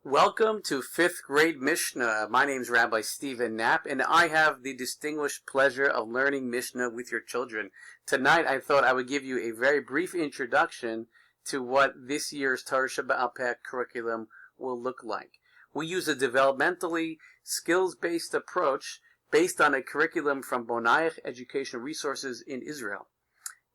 Welcome to 5th grade Mishneh. My name is Rabbi Stephen Knapp, and I have the distinguished pleasure of learning Mishneh with your children. Tonight, I thought I would give you a very brief introduction to what this year's Torah Sheba'al Peh curriculum will look like. We use a developmentally skills-based approach based on a curriculum from Bonaiach Educational Resources in Israel.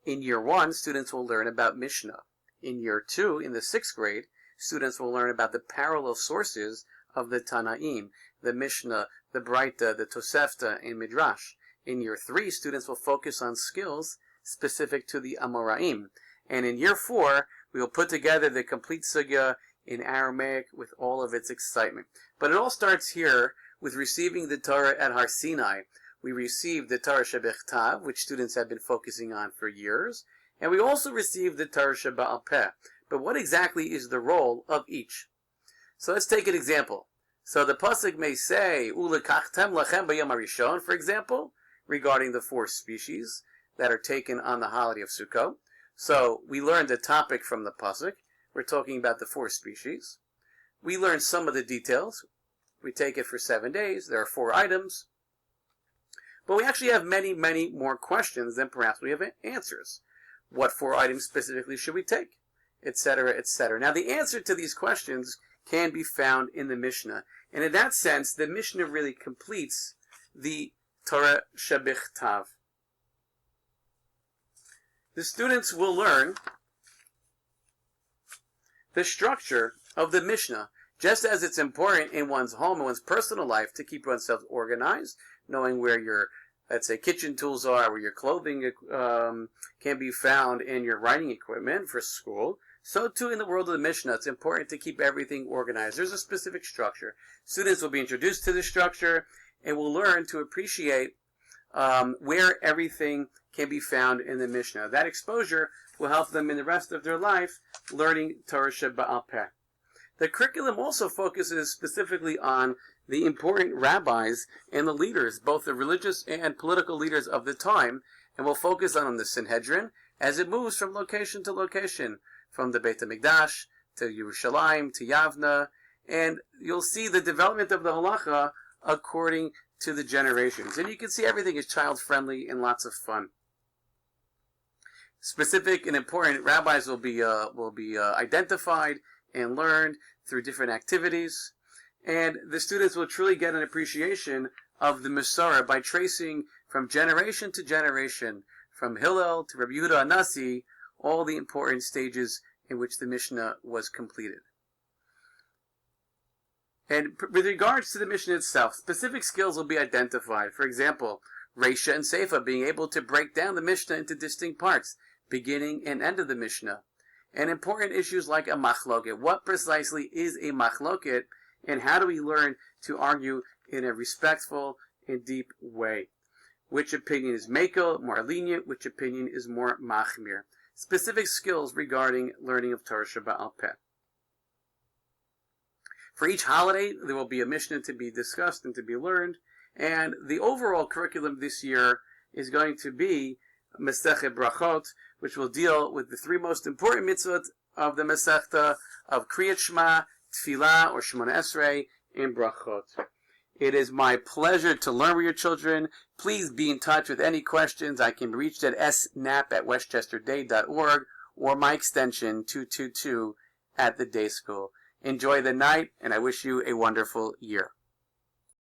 In Year 1, students will learn about Mishneh. In Year 2, in the 6th grade, students will learn about the parallel sources of the Tanaim, the Mishneh, the Breita, the Tosefta, and Midrash. In Year 3, students will focus on skills specific to the Amoraim. And in Year 4, we will put together the complete sugya in Aramaic with all of its excitement. But it all starts here with receiving the Torah at Har Sinai. We received the Torah Shebechtav, which students have been focusing on for years, and we also received the Torah Sheba'al Peh. But what exactly is the role of each? So let's take an example. So the pasuk may say, "Ulekachtem lachem b'yom harishon," for example, regarding the 4 species that are taken on the holiday of Sukkot. So we learned the topic from the pasuk. We're talking about the 4 species. We learned some of the details. We take it for 7 days. There are 4 items. But we actually have many, many more questions than perhaps we have answers. What 4 items specifically should we take? Etc., etc. Now, the answer to these questions can be found in the Mishneh. And in that sense, the Mishneh really completes the Torah Shebechtav. The students will learn the structure of the Mishneh, just as it's important in one's home and one's personal life to keep oneself organized, knowing where your, let's say, kitchen tools are, where your clothing can be found, and your writing equipment for school. So too in the world of the Mishneh, it's important to keep everything organized. There's a specific structure. Students will be introduced to the structure and will learn to appreciate where everything can be found in the Mishneh. That exposure will help them in the rest of their life learning Torah Sheba'al Peh. The curriculum also focuses specifically on the important rabbis and the leaders, both the religious and political leaders of the time, and will focus on the Sanhedrin as it moves from location to location, from the Beit HaMikdash to Yerushalayim to Yavna, and you'll see the development of the halacha according to the generations. And you can see everything is child-friendly and lots of fun. Specific and important rabbis will be identified and learned through different activities, and the students will truly get an appreciation of the Masorah by tracing from generation to generation, from Hillel to Rabbi Yehuda Anasi, all the important stages in which the Mishneh was completed. And with regards to the Mishneh itself, specific skills will be identified. For example, Reisha and Seifa, being able to break down the Mishneh into distinct parts, beginning and end of the Mishneh. And important issues like a machloket. What precisely is a machloket, and how do we learn to argue in a respectful and deep way? Which opinion is mekel, more lenient? Which opinion is more machmir? Specific skills regarding learning of Torah Sheba'al Peh. For each holiday, there will be a Mishneh to be discussed and to be learned, and the overall curriculum this year is going to be Masechet Brachot, which will deal with the 3 most important mitzvot of the Masechta of Kriyat Shema, Tfilah, or Shemona Esrei, and Brachot. It is my pleasure to learn with your children. Please be in touch with any questions. I can be reached at snap@westchesterday.org or my extension 222 at the day school. Enjoy the night, and I wish you a wonderful year.